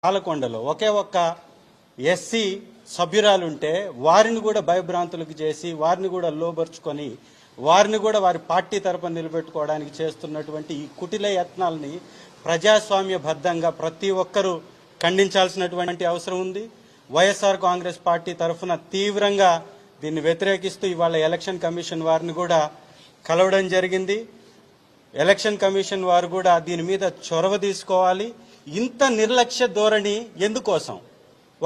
పాలకొండలో ఒకే ఒక్క ఎస్సీ సభ్యురాలుంటే వారిని కూడా భయభ్రాంతులకు చేసి వారిని కూడా లోబర్చుకొని వారిని కూడా వారి పార్టీ తరపున నిలబెట్టుకోవడానికి చేస్తున్నటువంటి ఈ కుటిల యత్నాల్ని ప్రజాస్వామ్యబద్ధంగా ప్రతి ఒక్కరూ ఖండించాల్సినటువంటి అవసరం ఉంది. వైఎస్ఆర్ కాంగ్రెస్ పార్టీ తరఫున తీవ్రంగా దీన్ని వ్యతిరేకిస్తూ ఇవాళ ఎలక్షన్ కమిషన్ వారిని కూడా కలవడం జరిగింది. ఎలక్షన్ కమిషన్ వారు కూడా దీని మీద చొరవ తీసుకోవాలి. ఇంత నిర్లక్ష్య ధోరణి ఎందుకోసం?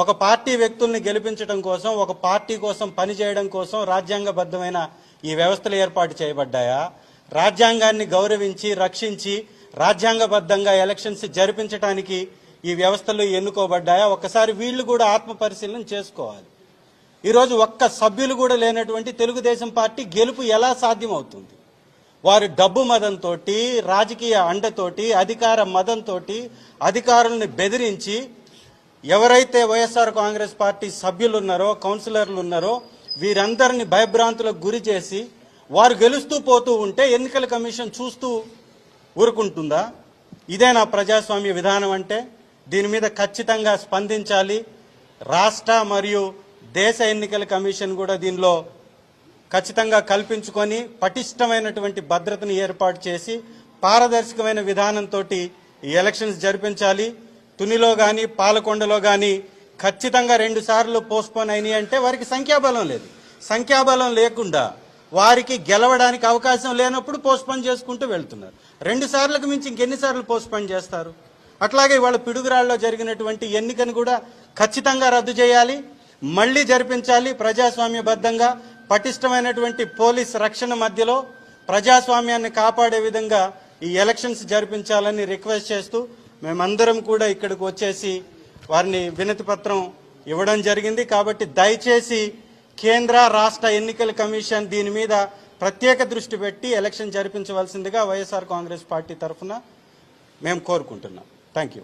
ఒక పార్టీ వ్యక్తుల్ని గెలిపించడం కోసం, ఒక పార్టీ కోసం పనిచేయడం కోసం రాజ్యాంగబద్ధమైన ఈ వ్యవస్థలు ఏర్పాటు చేయబడ్డాయా? రాజ్యాంగాన్ని గౌరవించి రక్షించి రాజ్యాంగబద్ధంగా ఎలక్షన్స్ జరిపించడానికి ఈ వ్యవస్థలు ఎన్నుకోబడ్డాయా? ఒక్కసారి వీళ్ళు కూడా ఆత్మ పరిశీలన చేసుకోవాలి. ఈరోజు ఒక్క సభ్యులు కూడా లేనటువంటి తెలుగుదేశం పార్టీ గెలుపు ఎలా సాధ్యమవుతుంది? వారి డబ్బు మదంతో, రాజకీయ అండతోటి, అధికార మదంతో అధికారుల్ని బెదిరించి ఎవరైతే వైఎస్ఆర్ కాంగ్రెస్ పార్టీ సభ్యులు ఉన్నారో, కౌన్సిలర్లు ఉన్నారో వీరందరినీ భయభ్రాంతులకు గురి చేసి వారు గెలుస్తూ పోతూ ఉంటే ఎన్నికల కమిషన్ చూస్తూ ఊరుకుంటుందా? ఇదే నా ప్రజాస్వామ్య విధానం అంటే? దీని మీద ఖచ్చితంగా స్పందించాలి. రాష్ట్ర మరియు దేశ ఎన్నికల కమిషన్ కూడా దీనిలో ఖచ్చితంగా కల్పించుకొని పటిష్టమైనటువంటి భద్రతను ఏర్పాటు చేసి పారదర్శకమైన విధానంతో ఈ ఎలక్షన్స్ జరిపించాలి. తునిలో కానీ పాలకొండలో కానీ ఖచ్చితంగా 2 సార్లు పోస్ట్పోన్ అయినాయి అంటే వారికి సంఖ్యాబలం లేదు. సంఖ్యాబలం లేకుండా వారికి గెలవడానికి అవకాశం లేనప్పుడు పోస్ట్పోన్ చేసుకుంటూ వెళ్తున్నారు. 2 సార్లకు మించి ఇంకెన్నిసార్లు పోస్ట్పోన్ చేస్తారు? అట్లాగే ఇవాళ పిడుగురాళ్ళలో జరిగినటువంటి ఎన్నికను కూడా ఖచ్చితంగా రద్దు చేయాలి, మళ్లీ జరిపించాలి. ప్రజాస్వామ్యబద్ధంగా పటిష్టమైనటువంటి పోలీస్ రక్షణ మధ్యలో ప్రజాస్వామ్యాన్ని కాపాడే విధంగా ఈ ఎలక్షన్స్ జరిపించాలని రిక్వెస్ట్ చేస్తూ మేమందరం కూడా ఇక్కడికి వచ్చేసి వారిని వినతి పత్రం ఇవ్వడం జరిగింది. కాబట్టి దయచేసి కేంద్ర రాష్ట్ర ఎన్నికల కమిషన్ దీని మీద ప్రత్యేక దృష్టి పెట్టి ఎలక్షన్ జరిపించవలసిందిగా వైఎస్ఆర్ కాంగ్రెస్ పార్టీ తరఫున మేము కోరుకుంటున్నాం. Thank you.